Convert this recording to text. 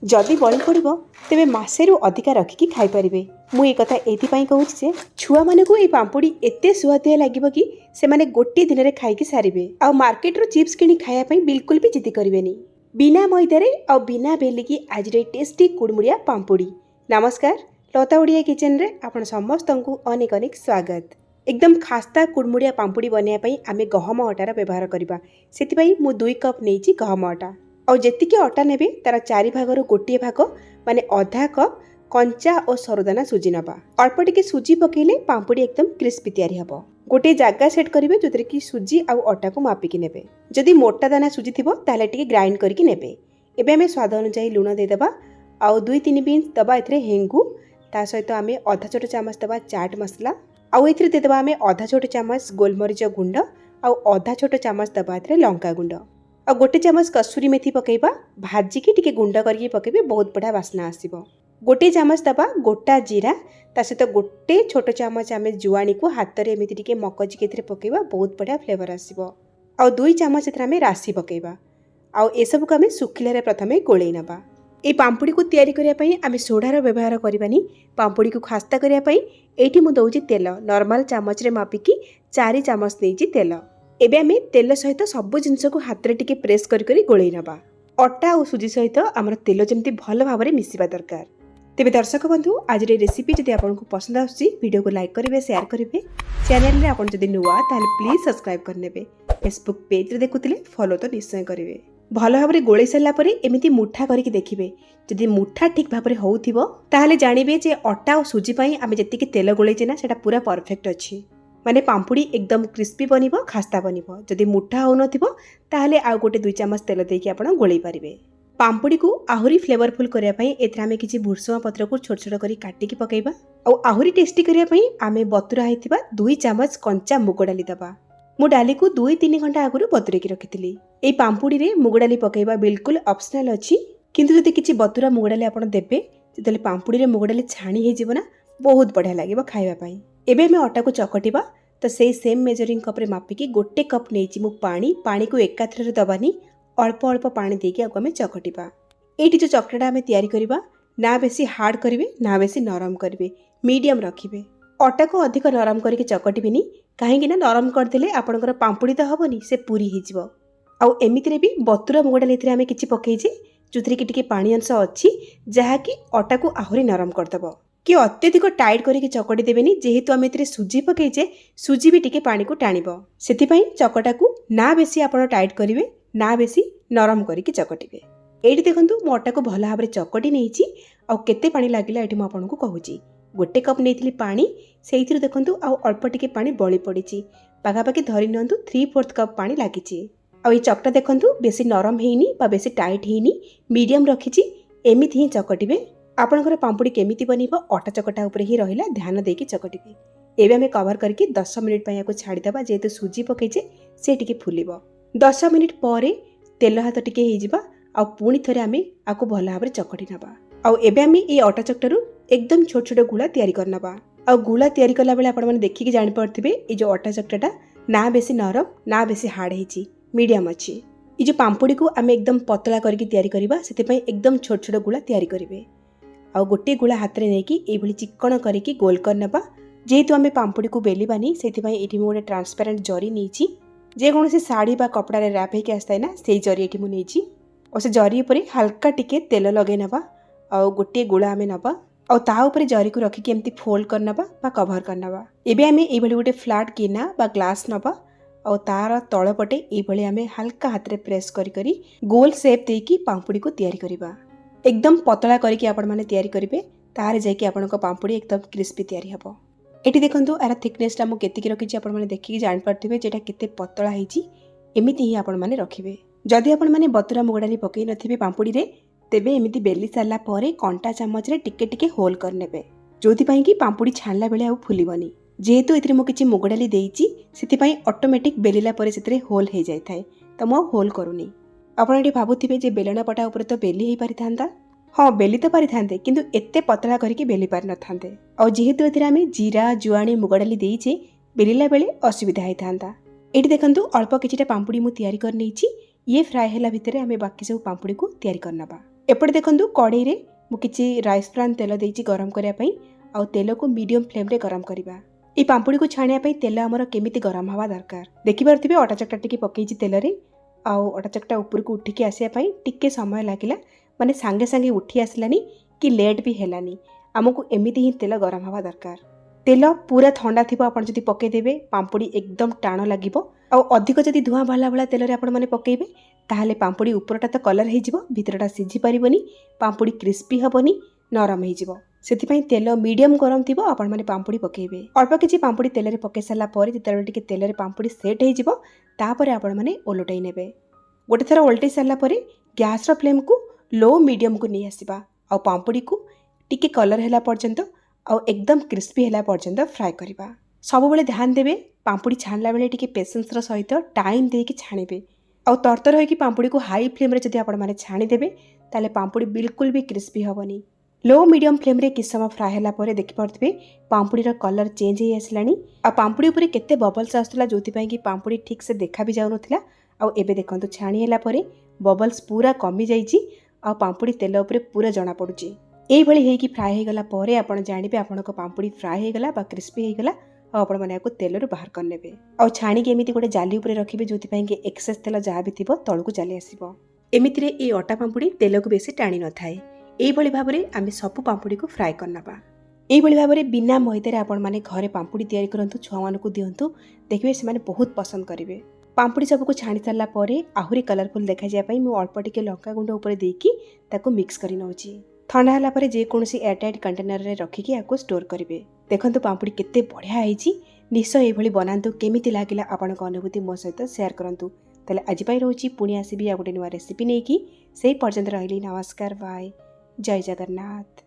जदि बड़ी पड़ो तेरे मसेरू अधिका रखिकी खाईपारे। मुझे कथा ये कहूँ जे छुआ मान को पांपुड़ी एत सुआदिया लगे कि से माने गोटे दिन में खाई सारे आ मार्केट चिप्स किणी खायापी बिल्कुल भी जिद करें बिना मैदारे आ बिना बेलिकी आज टेस्टी कुड़मुड़िया पांपुड़ी। नमस्कार, लता ओडिया किचन रे आपण समस्त को अनेक अनेक स्वागत। एकदम खास्ता कुड़मुड़िया पांपुड़ी बनायापी आम गहम अटार व्यवहार करवा। से मु 2 कप नहीं गहम अटा और जेतिकी अटा ने तार 4 भागर गोटे भाग माने आधा कप कंचा और सरदाना सुजी नवा। अल्प टिके सुजी पकेले पांपुड़ी एकदम क्रिस्पी तैयारी हबो। गोटे जगह सेट करेंगे जो कि सुजी आउ अटा को मापिकी नेबे। जदि मोटा दाना सुजी थिबो ताले टिके ग्राइंड करके नेबे। एबे हमें स्वाद अनुसार लुण देदेबा आउ 2-3 पिंच दबा एथरे हेंगू। ता सहित आम आधा छोट चामच दबा चाट मसला आउ एथरे देदेबा आम आधा छोट चामच गोलमरीच गुंड आउ आधा छोट चामच दबा एथरे लंका गुंड आ गोटे चामच कसूरी मेथी पकेबा। भाजिकी टिके गुंड करके पकेबे, बहुत बढ़िया बास्ना आसीबो। गोटे चामच दबा गोटा जीरा, ता सहित गोटे छोट चामच आम जुआणी को हाथ में एमती टिके मकचिकी एथरे पकेबा, बहुत बढ़िया फ्लेवर आसीबो। आउ 2 चामच एथरे आम राशि पकेबा आउ ए सब को आम सुखिले प्रथमे गोळेई नबा। ए पांपुड़ी को तैयारी करिया पई आम सोडार व्यवहार करबानी। पांपुड़ी को खास्ता करिया पई एठी मु दउची तेल नॉर्मल चामच रे मापिकी 4 चामच देइची तेल। एबे आम तेल सहित सब जिनस को हाथ रे टिके प्रेस करी गोळेई नबा। अटा और सुजी सहित आमर तेल जमती भल भाव में मिसिबा दरकार। तेबे दर्शक बंधु, आज रेसिपी जदि आपको पसंद आसुची वीडियो को लाइक करेंगे, शेयर करेंगे। चैनल में आप जदि नुआ ताले प्लीज सब्सक्राइब करने। फेसबुक पेज रे देखुतिले फॉलो तो निश्चय करेंगे। भल भाव में गोळेई सारा पर एमती मुठा करके देखिए। जदि मुठा ठीक भाव में होउथिबो ताहले जानिबे जे अटा और सुजी पई आमे जतिके तेल गोळेइचे ना सेटा पूरा परफेक्ट अछि। माने पांपुड़ी एकदम क्रिस्पी बनिबो, खास्ता बनिबो। जदि मुठा हो नथिबो ताहले आ गोटे 2 चामच तेल देके आपण गोळेई पारिबे। पांपुड़ी को आहुरी फ्लेवरफुल करिया पई एथरा आमे किछि भुरसुंगा पत्र को छोट छोट करी काटिकी पकेइबा। आ आहुरी टेस्टी करिया पई आमे बतुरा हेतिबा 2 चामच कंचा मुग डाली दबा। मु डाली को 2-3 घंटा आगुरु बतुरेकी रखिथिली। एई पांपुड़ी रे मुग डाली पकेइबा बिल्कुल ऑप्शनल अछि, किंतु जदि किछि बतुरा मुग डाली आपण देबे तेले पांपुड़ी रे मुग डाली छाणी हे जिवो ना, बहुत बढ़िया लागिबो खाइबा पई। एबे हमें अटा को चकटिबा। तो सेई सेम मेजरिंग कप रे मापिकी गोटे कप नेइची मु पानी को एकाथरे दबानी, अल्प अल्प पानी देके आको हमें चकटिबा। एठी जो चकटाटा हमें तैयारी करिबा ना बेसी हार्ड करिवे ना बेसी नरम करिवे, मीडियम रखिबे। अटा को अधिक नरम करके चकटिबिनी, काहेकि ना नरम करदेले आपनकर पांपुड़ी तो हबनी, से पूरी हिजिबो। आउ एमितिरे भी बतुरा मुग डाली एथिरे हमें किछि पकेइजे जोथरे कि टिके पानी अंश अछि जहा कि अटा को आहुरी नरम करदबो। कि अत्यधिक टाइट करके चकटी देबेनी, जेहेतु आम एथिरे सुजी पकेइजे सुजी भी टिके पानी को टाणिबो। सेथिपई चकटा को ना बेसी आपण टाइट करिवे ना बेसी नरम करके चकटिबे। एठी देखंतु मो अटा को भल भाबरे चकटी नेइची। आ केते पानी लागिला एठी मो आपनको कहूची। गोटे कप नेइथिली पानी, सेइथिरु देखंतु आ अल्प टिके पानी बळी पड़िची। पागापाखि धरि नियंतु 3/4 कप पानी लागिची। आ ए चकटा देखंतु बेसी नरम हेइनी बा बेसी टाइट हेइनी, मीडियम रखिची। एमिति ही चकटिबे। आपनकर पांपुड़ी केमिति बनिबो अटा चकटा ऊपर ही रहिला, ध्यान देकी चकटिबे। एबे हमें कवर करके 10 मिनिट पई याको छाडी दबा। जेहेतु सुजी पकेइचे से टिके फुलिबो। 10 मिनिट परे तेल हाथ टिके हे जिबा आ पुणी थरे आमे आको भल भाबरे चकटी नबा। आ एबे आमे ए अटा चकटारु एकदम छोट छोट गुला तैयारी करनबा। आ गुला तैयारी कला बेले आपण माने देखिकी जानि परथिबे ए जो अटा चकटाटा ना बेसी नरम ना बेसी हार्ड हेची, मीडियम अछि। ए जो पांपुड़ी को आमे एकदम पतला करके तैयारी करिबा, सेते पई एकदम छोट छोट गुला तैयारी करिवे। आ गोटे गुला हाथ रे नेकी ए भली चिक्कण करके गोल करनबा। जेहेतु आमे पांपुड़ी को बेलिबानी सेति एठी मु गोटे ट्रांसपेरेंट जरी नेइची। जे कोनोसी साड़ी बा कपड़ा रे रैप हेके आस्ताय ना, सेई जरी एठी मु नेइची। और से जरी ऊपर हल्का टिके तेल लगे नबा। आ गोटे गुला आमे नबा और ता ऊपर जरी को रखिके एमती फोल्ड करनबा बा कवर करनबा। एबे आमे ए भली गोटे फ्लैट गिना बा ग्लास नबा और तार तळ पटे ए भली आमे हल्का हाथ रे प्रेस करी गोल शेप देकी पांपुड़ी को तैयारी करिबा। एकदम पतला करके आपण माने तैयारी करिवे, तारे जायकि आपनको पांपुड़ी एकदम क्रिस्पी तैयारी हबो। एठी देखंतु आर थिकनेसटा मु केतिकी रखिछि आपण माने देखिकी जानि परथिबे जेटा केते पतला हेछि। एमिति ही आपण माने रखिबे। जदि आपण माने बतुरा मुग डाली पकेइ नथिबे पांपुड़ी रे, तेबे एमिति बेली सारला परे कंटा चामच रे टिके टिके होल करनेबे, जोथि पई कि पांपुड़ी छानला बेले आ फुलिबनी। जेहेतु एथिरे मु किछि मुग डाली देइछि सेति पई ऑटोमेटिक बेलिला परे सेतिरे होल हे जाय थाए, त मु होल करूनी। आपण एठी भाबुथिबे जे बेलना पटा ऊपर तो बेली हेई पारिथांता। हाँ, बेली तो पारिथांते, किंतु एत्ते पतला करके बेली पारि नथांते। और जेहेतु एथिरे आमे जीरा जुआणी मुग डाली देइछे, बेलिला बेले असुविधा हेइथांता। एठी देखंतु अल्प किछिटा पांपुड़ी मु तैयारी कर नेइछि। ये फ्राई होला भितरे आमे बाकी सब पांपुड़ी को तैयारी करनबा। एपटे देखंतु कढ़ई रे मु किछि राइस ब्रान तेल देइछि गरम करिया पई आ तेल को मीडियम फ्लेम रे गरम करिबा। ए पांपुड़ी को छाणिया पई तेल हमर केमिति गरम हवा दरकार देखि पारथिबे। अटा चकटा टिके पकेइछि तेल रे आ अटा चकटा ऊपर को उठिके आसिया पई टिके समय लागिला, माने सांगे सांगे उठी आसलानी कि लेट भी हेलानी। आमको एमिति ही तेल गरम हवा दरकार। तेल पूरा ठंडा थिबो आपण जदि पके देबे पांपुड़ी एकदम टाण लागिबो। आ अधिक जदि धुआं बाला बाला तेल रे आपण माने पकेइबे ताहले पांपुड़ी ऊपरटा तो कलर हेजिबो, भितरटा सिझी पारिबोनी, पांपुड़ी क्रिस्पी हबोनी, नरम हेजिबो। सेथिपई तेल मीडियम गरम थिबो आपण माने पांपुड़ी पकेइबे। अल्प किछि पांपुड़ी तेल रे पके साला परे जेतेबेले टिके तेल रे पांपुड़ी सेट हेजिबो तापरे आपण माने ओलटै नेबे। गोटे थर ओलटै साला परे गैस रो फ्लेम को लो मीडियम को नहीं आसीबा आ पांपुड़ी को टिके कलर हैला पर्यंत आ एकदम क्रिस्पी हैला पर्यंत फ्राए करबा। सब बेले ध्यान देबे पांपुड़ी छाणला बेले टिके पेशेंस रो सहित टाइम देके छाणिबे। आ तरतर होइकी पांपुड़ी को हाई फ्लेम रे जदि आपण माने छाणी देबे ताले पांपुड़ी बिल्कुल भी क्रिस्पी हबनी। लो मीडियम फ्लेम रे किछ समय फ्राए हैला परे देखि पारथिबे पांपुड़ी रो कलर चेंज हे आसलानी। आ पांपुड़ी ऊपर केते बबल्स आस्तला जोति पई कि पांपुड़ी ठीक से देखा भी जाउ नथिला। आ एबे देखंतु छाणी हैला परे बबल्स पूरा कमी जाइछि आ पांपुड़ी तेल ऊपर पूरा जणा पडुछि। एई भली हेकी फ्राए हे गला परे आपण जानिबे आपनको पांपुड़ी फ्राए हे गला बा क्रिस्पी हे गला आ आपण माने को तेल रो बाहर कर नेबे। आ छाणी के एमिति गोटे जाली ऊपर रखिबे जोति पई कि एक्सेस तेल जहा भी थिबो तळकु चली आसीबो। एमिति रे ए अटा पांपुड़ी तेल को बेसी टाणी न थाए। एई भली भाबरे आमे सब पांपुड़ी को फ्राए करनबा। एई भली भाबरे बिना मैदा रे आपण माने घरे पांपुड़ी तयारी करंतु, छुआ मानकु दियंतु, देखिबे से माने बहुत पसंद करिवे। पांपुड़ी सबको छाणी सारा परे आहुरी कलरफुल देखा जाय पई मु अल्प टिके लंका गुंड ऊपर देकी ताको मिक्स करि नउची। ठंडा हला परे जे कोनोसी एयरटाइट कंटेनर रे रखिकी आको स्टोर करिवे। देखंतु पांपुड़ी केते बढ़िया आइची। निश्चय एभली बनांतु। केमिति लागिला आपनक अनुभूति मो सहित शेयर करंतु। तले आज पई रहउची पुणी आसीबी आ गोटे नुवा रेसिपी नेकी। सेही पर्यंत रहिली। नमस्कार, बाय, जय जगन्नाथ।